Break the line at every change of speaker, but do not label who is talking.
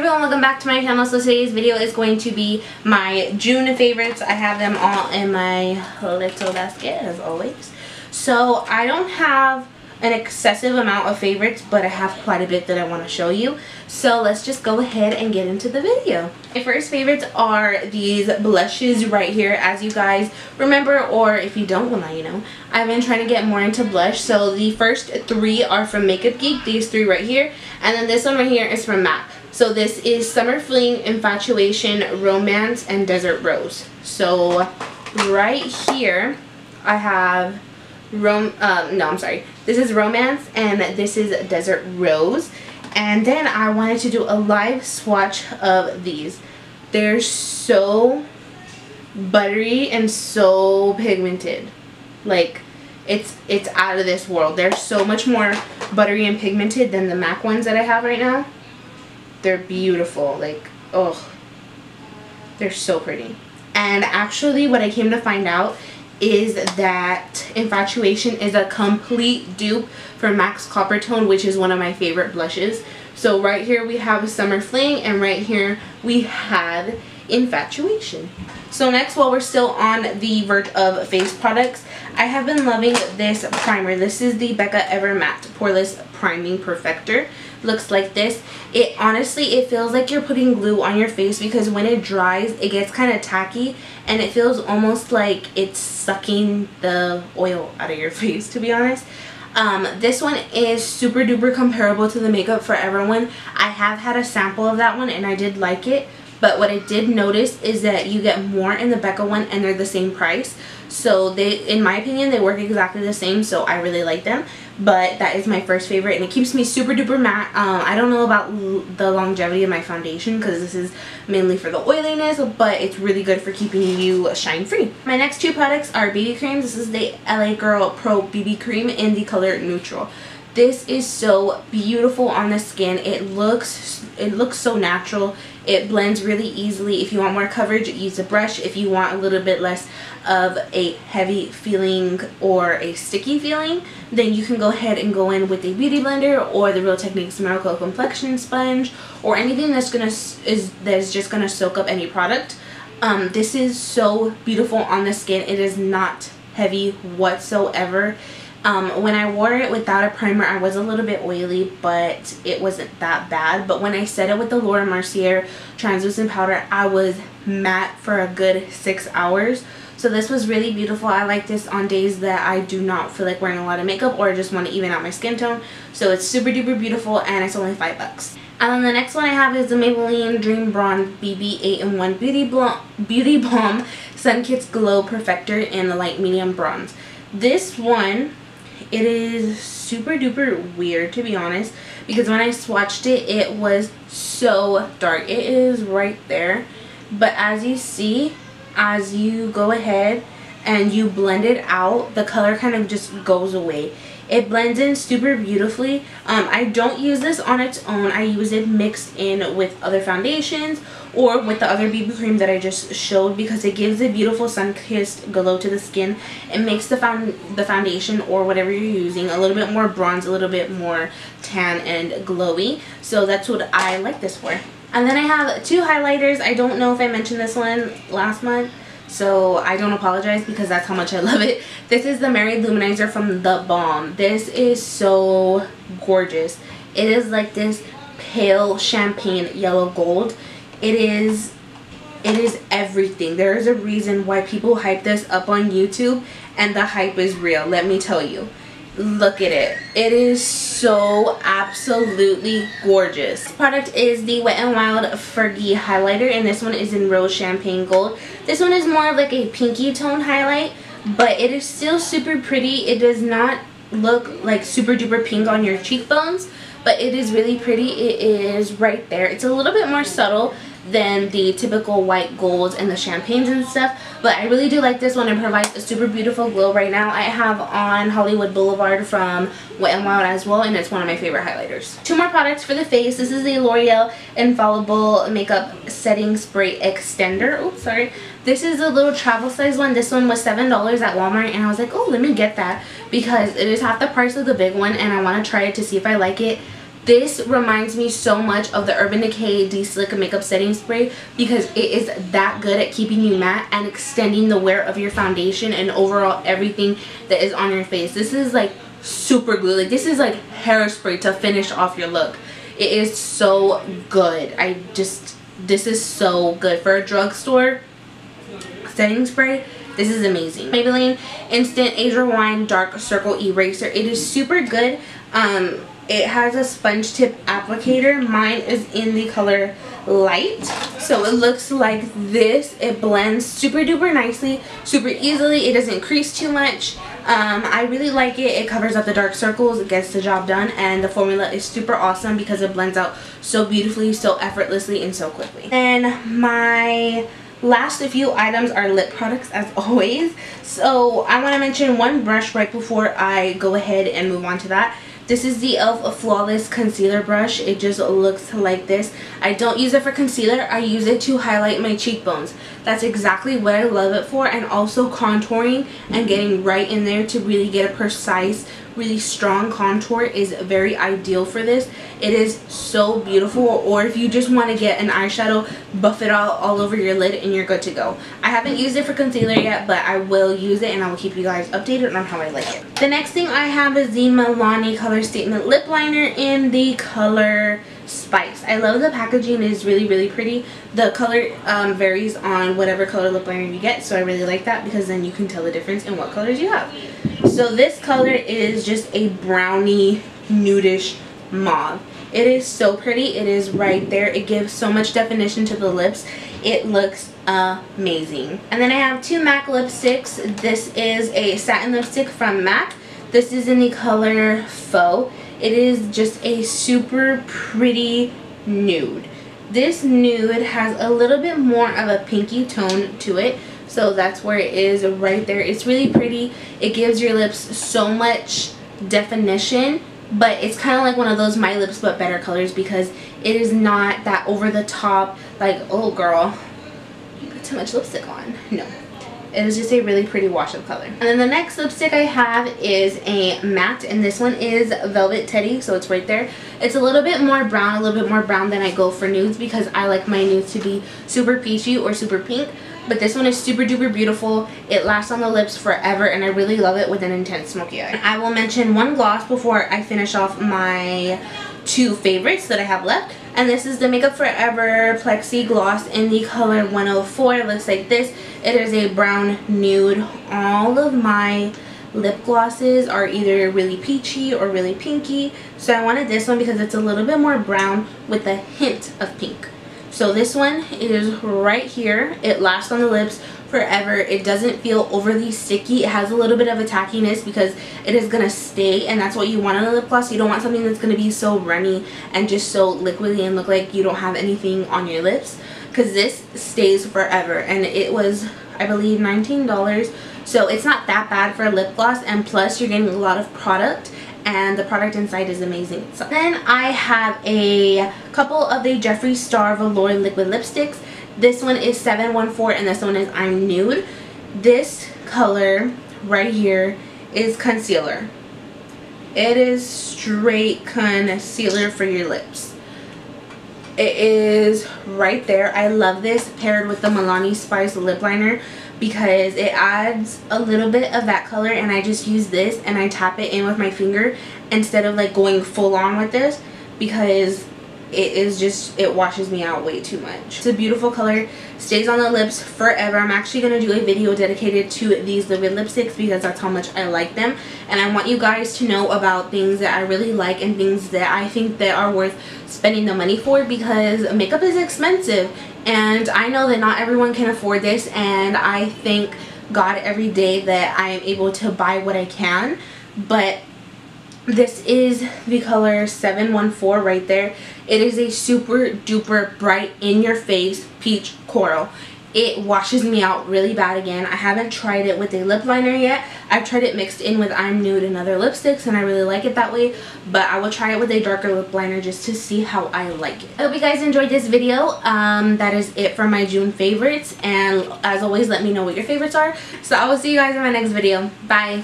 everyone, welcome back to my channel. So today's video is going to be my June favorites. I have them all in my little basket as always. So I don't have an excessive amount of favorites, but I have quite a bit that I want to show you. So let's just go ahead and get into the video. My first favorites are these blushes right here. As you guys remember, or if you don't, well now you know, I've been trying to get more into blush. So the first three are from Makeup Geek, these three right here, and then this one right here is from MAC. So this is Summer Fling, Infatuation, Romance, and Desert Rose. So right here I have this is Romance and this is Desert Rose. And then I wanted to do a live swatch of these. They're so buttery and so pigmented. Like it's out of this world. They're so much more buttery and pigmented than the MAC ones that I have right now. They're beautiful. Like, oh, they're so pretty. And actually what I came to find out is that Infatuation is a complete dupe for MAC's Copper Tone, which is one of my favorite blushes. So right here we have Summer Fling, and right here we have Infatuation. So next, while we're still on the verge of face products, I have been loving this primer. This is the Becca Ever Matte Poreless Priming Perfector. Looks like this. It honestly, it feels like you're putting glue on your face, because when it dries it gets kind of tacky and it feels almost like it's sucking the oil out of your face, to be honest. This one is super duper comparable to the Makeup Forever one. I have had a sample of that one and I did like it, but what I did notice is that you get more in the Becca one and they're the same price. So they, in my opinion, they work exactly the same, so I really like them. But that is my first favorite, and it keeps me super duper matte. I don't know about the longevity of my foundation, because this is mainly for the oiliness, but it's really good for keeping you shine free. My next two products are BB creams. This is the LA Girl Pro BB cream in the color Neutral. This is so beautiful on the skin. It looks so natural. It blends really easily. If you want more coverage, use a brush. If you want a little bit less of a heavy feeling or a sticky feeling, then you can go ahead and go in with a beauty blender or the Real Techniques Miracle Complexion Sponge, or anything that's just gonna soak up any product. This is so beautiful on the skin. It is not heavy whatsoever. When I wore it without a primer, I was a little bit oily, but it wasn't that bad. But when I set it with the Laura Mercier translucent powder, I was matte for a good 6 hours. So this was really beautiful. I like this on days that I do not feel like wearing a lot of makeup or just want to even out my skin tone. So it's super duper beautiful, and it's only $5. And then the next one I have is the Maybelline Dream Bronze BB 8-in-1 Beauty Balm Sun Kissed Glow Perfector in the light medium bronze. This one, it is super duper weird, to be honest, because when I swatched it, it was so dark. It is right there, but as you see, as you go ahead and you blend it out, the color kind of just goes away. It blends in super beautifully. I don't use this on its own. I use it mixed in with other foundations or with the other BB cream that I just showed, because it gives a beautiful sun-kissed glow to the skin. It makes the foundation or whatever you're using a little bit more bronze, a little bit more tan and glowy. So that's what I like this for. And then I have two highlighters. I don't know if I mentioned this one last month, so I don't apologize, because that's how much I love it. This is the Mary Luminizer from The Balm. This is so gorgeous. It is like this pale champagne yellow gold. It is everything. There is a reason why people hype this up on YouTube, and the hype is real, let me tell you. Look at it. It is so absolutely gorgeous. This product is the Wet n Wild Fergie highlighter, and this one is in Rose Champagne Gold. This one is more of like a pinky tone highlight, but it is still super pretty. It does not look like super duper pink on your cheekbones, but it is really pretty. It is right there. It's a little bit more subtle than the typical white golds and the champagnes and stuff, but I really do like this one. It provides a super beautiful glow. Right now I have on Hollywood Boulevard from Wet n Wild as well, and it's one of my favorite highlighters. Two more products for the face. This is the L'Oreal Infallible Makeup Setting Spray Extender. Oops, sorry. This is a little travel size one. This one was $7 at Walmart, and I was like, oh, let me get that, because it is half the price of the big one, and I want to try it to see if I like it. This reminds me so much of the Urban Decay De-Slick Makeup Setting Spray because it is that good at keeping you matte and extending the wear of your foundation and overall everything that is on your face. This is like super glue. Like, this is like hairspray to finish off your look. It is so good. This is so good for a drugstore setting spray. This is amazing. Maybelline Instant Age Rewind Dark Circle Eraser. It is super good. It has a sponge tip applicator. Mine is in the color Light. So it looks like this. It blends super duper nicely, super easily. It doesn't crease too much. I really like it. It covers up the dark circles. It gets the job done. And the formula is super awesome because it blends out so beautifully, so effortlessly, and so quickly. And my last few items are lip products, as always. So I want to mention one brush right before I go ahead and move on to that. This is the e.l.f. Flawless Concealer Brush. It just looks like this. I don't use it for concealer. I use it to highlight my cheekbones. That's exactly what I love it for, and also contouring and getting right in there to really get a precise, really strong contour is very ideal for this. It is so beautiful. Or if you just want to get an eyeshadow, buff it all over your lid and you're good to go. I haven't used it for concealer yet, but I will use it and I will keep you guys updated on how I like it. The next thing I have is the Milani Color Statement Lip Liner in the color Spice. I love the packaging. It is really, really pretty. The color varies on whatever color lip liner you get, so I really like that because then you can tell the difference in what colors you have. So this color is just a brownie nudish mauve. It is so pretty. It is right there. It gives so much definition to the lips. It looks amazing. And then I have two MAC lipsticks. This is a satin lipstick from MAC. This is in the color Faux. It is just a super pretty nude. This nude has a little bit more of a pinky tone to it, so that's where it is right there. It's really pretty. It gives your lips so much definition, but it's kind of like one of those My Lips But Better colors because it is not that over the top, like, oh girl, you put too much lipstick on. No. It is just a really pretty wash of color. And then the next lipstick I have is a matte, and this one is Velvet Teddy, so it's right there. It's a little bit more brown, than I go for nudes because I like my nudes to be super peachy or super pink. But this one is super duper beautiful. It lasts on the lips forever, and I really love it with an intense smoky eye. I will mention one gloss before I finish off my two favorites that I have left. And this is the Makeup Forever Plexi Gloss in the color 104. It looks like this. It is a brown nude. All of my lip glosses are either really peachy or really pinky. So I wanted this one because it's a little bit more brown with a hint of pink. So this one is right here. It lasts on the lips forever. It doesn't feel overly sticky. It has a little bit of a tackiness because it is going to stay, and that's what you want on a lip gloss. You don't want something that's going to be so runny and just so liquidy and look like you don't have anything on your lips, because this stays forever. And it was, I believe, $19. So it's not that bad for a lip gloss, and plus you're getting a lot of product, and the product inside is amazing. So then I have a couple of the Jeffree Star Velour liquid lipsticks. This one is 714 and this one is I'm Nude. This color right here is concealer. It is straight concealer for your lips. It is right there. I love this paired with the Milani Spice lip liner because it adds a little bit of that color, and I just use this and I tap it in with my finger instead of like going full on with this because it is just, it washes me out way too much. It's a beautiful color, stays on the lips forever. I'm actually going to do a video dedicated to these liquid lipsticks because that's how much I like them, and I want you guys to know about things that I really like and things that I think that are worth spending the money for, because makeup is expensive and I know that not everyone can afford this, and I thank God every day that I am able to buy what I can. But this is the color 714 right there. It is a super duper bright in your face peach coral. It washes me out really bad again. I haven't tried it with a lip liner yet. I've tried it mixed in with I'm Nude and other lipsticks, and I really like it that way, but I will try it with a darker lip liner just to see how I like it. I hope you guys enjoyed this video. That is it for my June favorites, and as always, let me know what your favorites are. So I will see you guys in my next video. Bye.